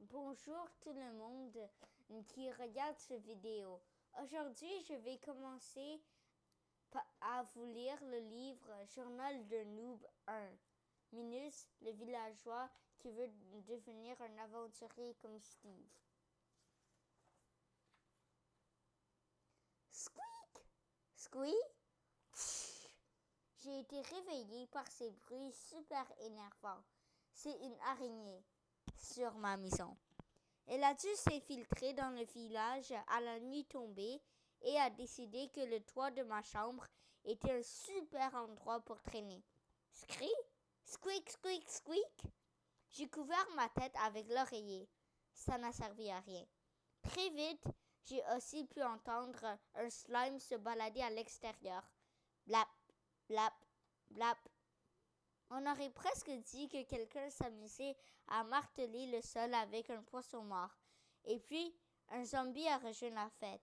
Bonjour tout le monde qui regarde cette vidéo. Aujourd'hui, je vais commencer à vous lire le livre Journal d'un noob 1. Minus, le villageois qui veut devenir un aventurier comme Steve. Squeak! Squeak! J'ai été réveillée par ces bruits super énervants. C'est une araignée sur ma maison. Elle a dû s'infiltrer dans le village à la nuit tombée et a décidé que le toit de ma chambre était un super endroit pour traîner. Scree! Squeak, squeak, squeak! J'ai couvert ma tête avec l'oreiller. Ça n'a servi à rien. Très vite, j'ai aussi pu entendre un slime se balader à l'extérieur. Blap, blap, blap. On aurait presque dit que quelqu'un s'amusait à marteler le sol avec un poisson mort. Et puis, un zombie a rejoint la fête.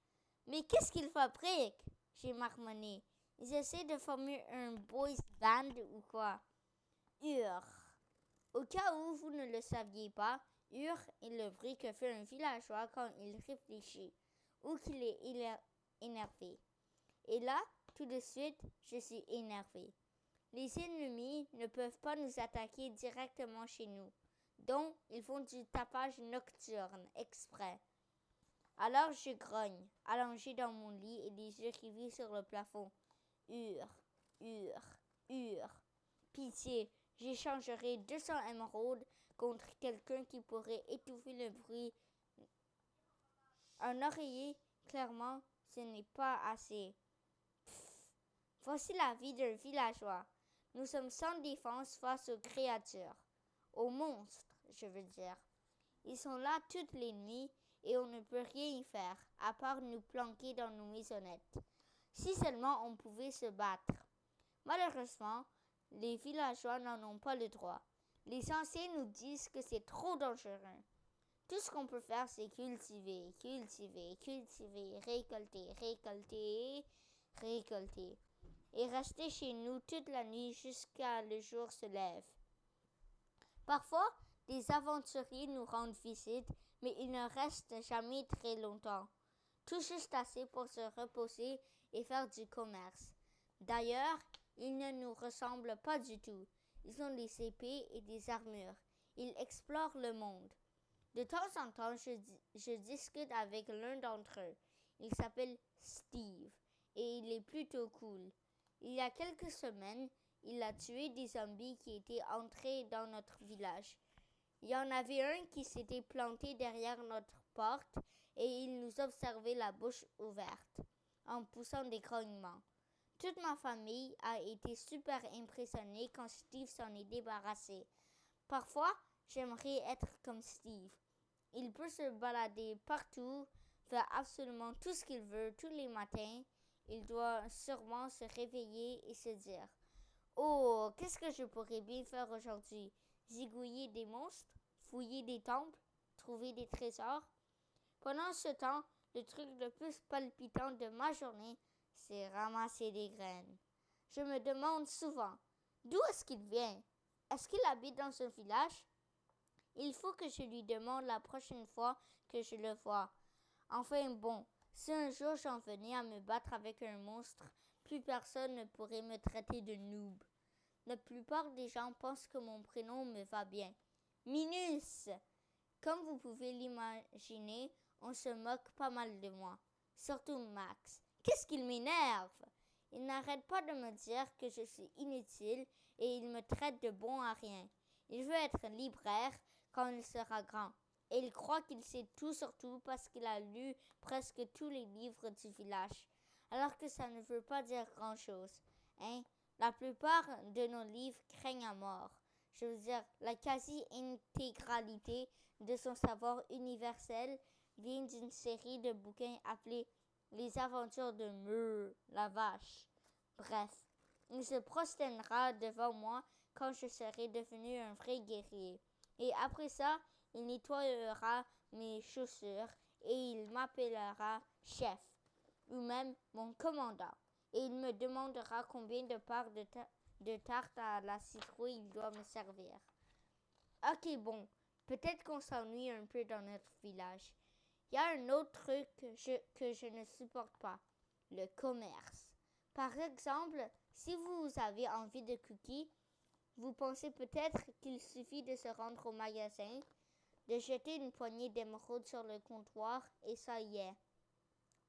« Mais qu'est-ce qu'ils fabriquent ?» j'ai marmonné. « Ils essaient de former un boys band ou quoi ?» Ur. Au cas où vous ne le saviez pas, Ur est le bruit que fait un villageois quand il réfléchit ou qu'il est énervé. Et là, tout de suite, je suis énervée. Les ennemis ne peuvent pas nous attaquer directement chez nous, donc ils font du tapage nocturne exprès. Alors je grogne, allongée dans mon lit et les yeux rivés sur le plafond. Hur, hur, hur. Pitié, j'échangerai 200 émeraudes contre quelqu'un qui pourrait étouffer le bruit. Un oreiller, clairement, ce n'est pas assez. Pfff. Voici la vie d'un villageois. Nous sommes sans défense face aux créatures. Aux monstres, je veux dire. Ils sont là toutes les nuits et on ne peut rien y faire, à part nous planquer dans nos maisonnettes. Si seulement on pouvait se battre. Malheureusement, les villageois n'en ont pas le droit. Les anciens nous disent que c'est trop dangereux. Tout ce qu'on peut faire, c'est cultiver, récolter, récolter. Et rester chez nous toute la nuit jusqu'à le jour se lève. Parfois, des aventuriers nous rendent visite, mais ils ne restent jamais très longtemps. Tout juste assez pour se reposer et faire du commerce. D'ailleurs, ils ne nous ressemblent pas du tout. Ils ont des épées et des armures. Ils explorent le monde. De temps en temps, je discute avec l'un d'entre eux. Il s'appelle Steve et il est plutôt cool. Il y a quelques semaines, il a tué des zombies qui étaient entrés dans notre village. Il y en avait un qui s'était planté derrière notre porte et il nous observait la bouche ouverte, en poussant des grognements. Toute ma famille a été super impressionnée quand Steve s'en est débarrassé. Parfois, j'aimerais être comme Steve. Il peut se balader partout, faire absolument tout ce qu'il veut tous les matins. Il doit sûrement se réveiller et se dire « Oh, qu'est-ce que je pourrais bien faire aujourd'hui? Zigouiller des monstres? Fouiller des temples? Trouver des trésors? » Pendant ce temps, le truc le plus palpitant de ma journée, c'est ramasser des graines. Je me demande souvent, d'où est-ce qu'il vient? Est-ce qu'il habite dans ce village? Il faut que je lui demande la prochaine fois que je le vois. Enfin bon, si un jour j'en venais à me battre avec un monstre, plus personne ne pourrait me traiter de noob. La plupart des gens pensent que mon prénom me va bien. Minus! Comme vous pouvez l'imaginer, on se moque pas mal de moi. Surtout Max. Qu'est-ce qu'il m'énerve! Il n'arrête pas de me dire que je suis inutile et il me traite de bon à rien. Il veut être libraire quand il sera grand. Et il croit qu'il sait tout sur tout parce qu'il a lu presque tous les livres du village. Alors que ça ne veut pas dire grand-chose. Hein? La plupart de nos livres craignent à mort. Je veux dire, la quasi-intégralité de son savoir universel vient d'une série de bouquins appelés Les aventures de Meur, la vache. Bref, il se prosternera devant moi quand je serai devenu un vrai guerrier. Et après ça, il nettoyera mes chaussures et il m'appellera chef, ou même mon commandant. Et il me demandera combien de parts de tarte à la citrouille il doit me servir. Ok, bon, Peut-être qu'on s'ennuie un peu dans notre village. Il y a un autre truc que je ne supporte pas, le commerce. Par exemple, si vous avez envie de cookies, vous pensez peut-être qu'il suffit de se rendre au magasin, de jeter une poignée d'émeraudes sur le comptoir et ça y est,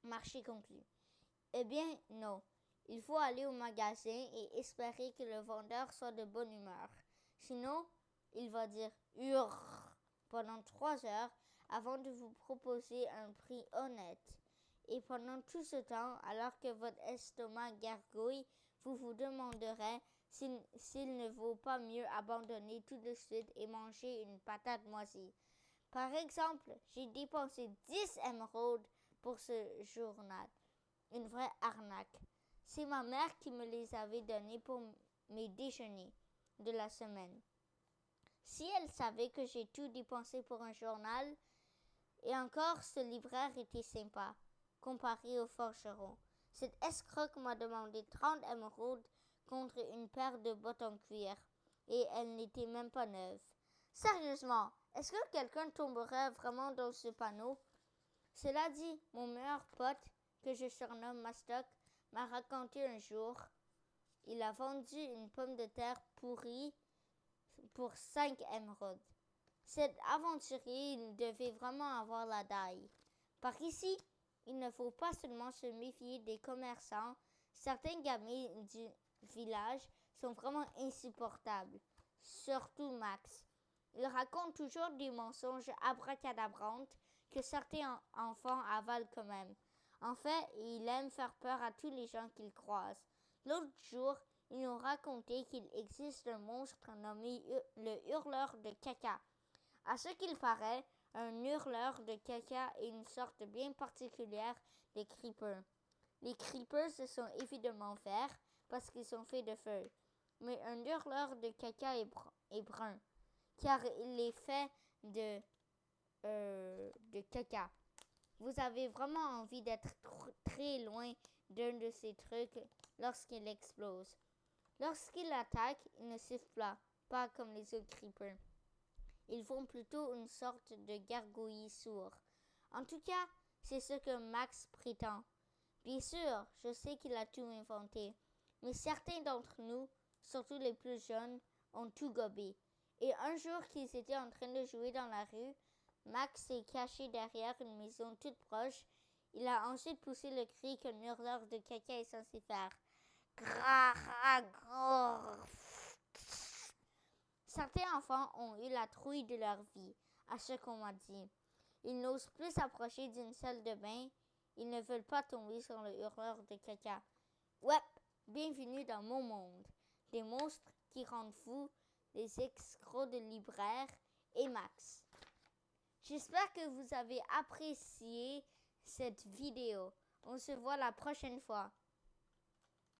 marché conclu. Eh bien, non. Il faut aller au magasin et espérer que le vendeur soit de bonne humeur. Sinon, il va dire « Urgh » pendant 3 heures avant de vous proposer un prix honnête. Et pendant tout ce temps, alors que votre estomac gargouille, vous vous demanderez s'il ne vaut pas mieux abandonner tout de suite et manger une patate moisie. Par exemple, j'ai dépensé 10 émeraudes pour ce journal. Une vraie arnaque. C'est ma mère qui me les avait données pour mes déjeuners de la semaine. Si elle savait que j'ai tout dépensé pour un journal, et encore ce libraire était sympa, comparé au forgeron. Cette escroque m'a demandé 30 émeraudes contre une paire de bottes en cuir, et elles n'étaient même pas neuves. Sérieusement, est-ce que quelqu'un tomberait vraiment dans ce panneau? Cela dit, mon meilleur pote, que je surnomme Mastoc, m'a raconté un jour. Il a vendu une pomme de terre pourrie pour 5 émeraudes. Cet aventurier devait vraiment avoir la daille. Par ici, il ne faut pas seulement se méfier des commerçants. Certains gamins du village sont vraiment insupportables. Surtout Max. Il raconte toujours des mensonges abracadabrantes que certains enfants avalent quand même. En fait, il aime faire peur à tous les gens qu'il croise. L'autre jour, il nous racontait qu'il existe un monstre nommé le hurleur de caca. À ce qu'il paraît, un hurleur de caca est une sorte bien particulière de creeper. Les creepers se sont évidemment verts parce qu'ils sont faits de feu. Mais un hurleur de caca est brun, car il est fait de caca. Vous avez vraiment envie d'être très loin d'un de ces trucs lorsqu'il explose. Lorsqu'il attaque, il ne siffle pas comme les autres creepers. Ils font plutôt une sorte de gargouillis sourd. En tout cas, c'est ce que Max prétend. Bien sûr, je sais qu'il a tout inventé, mais certains d'entre nous, surtout les plus jeunes, ont tout gobé. Et un jour qu'ils étaient en train de jouer dans la rue, Max s'est caché derrière une maison toute proche. Il a ensuite poussé le cri qu'un hurleur de caca est censé faire. Certains enfants ont eu la trouille de leur vie, à ce qu'on m'a dit. Ils n'osent plus s'approcher d'une salle de bain. Ils ne veulent pas tomber sur le hurleur de caca. Ouais, bienvenue dans mon monde. Des monstres qui rendent fous, des escrocs de libraires et Max. J'espère que vous avez apprécié cette vidéo. On se voit la prochaine fois.